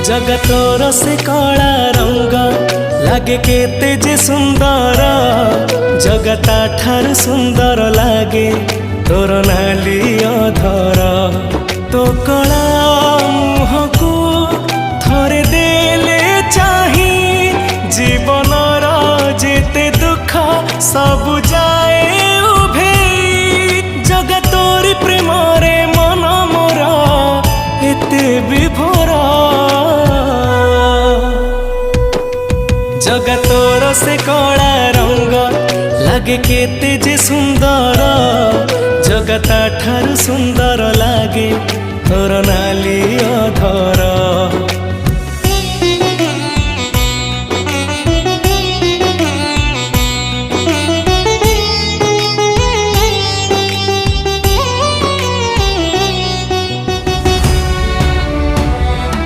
जगतोर से कला रंग लागे केते जे सुंदर जगता ठार सुंदर लागे तोर नाली अधर तो कला मुह को थरे देले चाही जीवनर जेते दुख सब जाए उभे जगतोर प्रेम रे मन मोर एते विभोर जगतोर से कला रंग लागे केते जे सुंदर जगता ठार सुंदर लागे तोर नाली अधर।